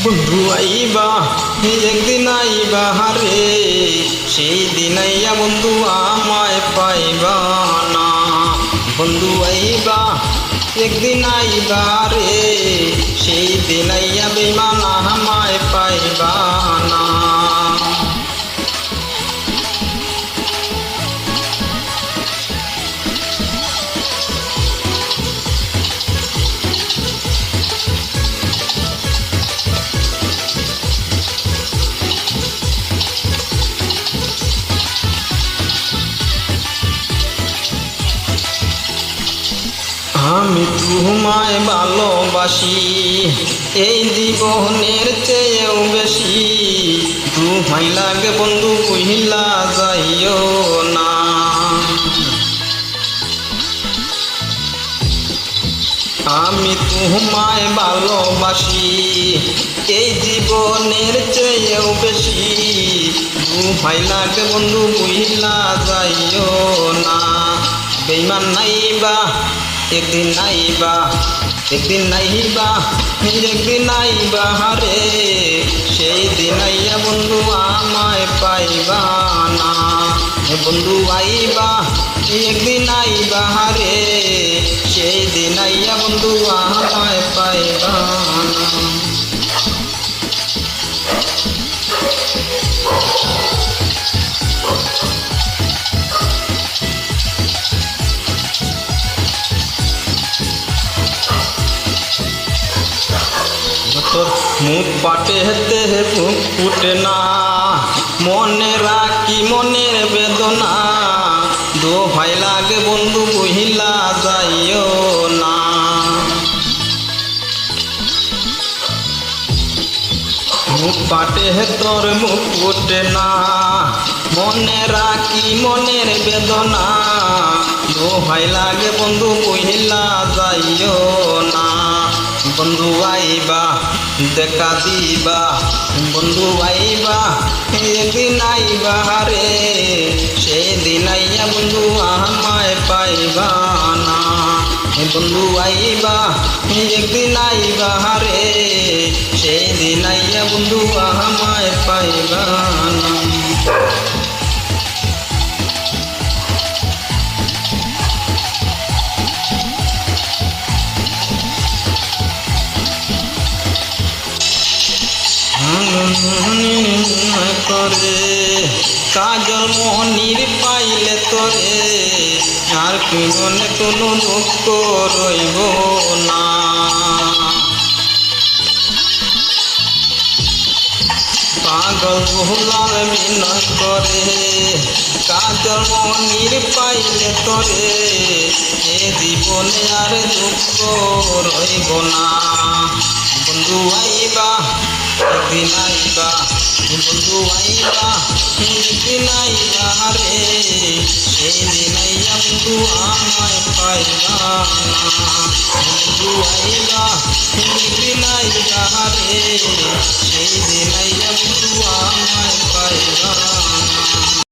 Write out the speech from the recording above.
বন্ধু আইবা একদিন আইবা রে, সেই দিন আইয়া বন্ধু আমায় পাইবা না। বন্ধু আইবা একদিন আইবা রে, সেই দিন আইয়া বেঈমান আমায় পাইবা না। আমি তোমায় ভালোবাসি এই জীবনের চেয়েও বেশি, তোমায় লাগে বন্ধু কহিলা যাইও না। আমি তোমায় ভালোবাসি এই জীবনের চেয়েও বেশি, তোমায় লাগে বন্ধু কহিলা যাইও না। বেঈমান নাইবা একদিন নাইবা, একদিন নাইবা একদিন নাইবা রে, সেই দিন আইয়া বন্ধু আমায় পাইবা না। বন্ধু আইবা একদিন আইবা রে, সেই দিন আইয়া বন্ধু আমায় পাইবা না। তোর মুখ পাটে দেহে মুখ ফুটে না, মনে রাখি মনের বেদনা, দোহাই লাগে বন্ধু কহিলা যাইও না। মুখ পাটে তোর মুখ ফুটে না, মনে রাখি মনের বেদনা, দোহাই লাগে বন্ধু কহিলা যাইও না। বন্ধু আইবা দেখা দিবা, বন্ধু আইবা একদিন আইবা রে, সেই দিন আইয়া বন্ধু আমায় পাইবা না। বন্ধু আইবা একদিন আইবা রে, সেই দিন আইয়া বন্ধু আমায় পাইবা না। করে কাজল মনির পাইলে তোরে, আর কি মনে কোনো দুঃখ রইব না। পাগল ভোলার বিনয় করে কাজল মনির পাইলে তোরে, এ জীবনে আর দুঃখ রইব না। বন্ধু আইবা একদিন আইবা, বন্ধু আইবা একদিন আইবা রে, সেই দিন আইয়া বন্ধু আমায় পাইবা না। বন্ধু আইবা একদিন আইবা রে, সেই দিন আইয়া বন্ধু আমায় পাইবা।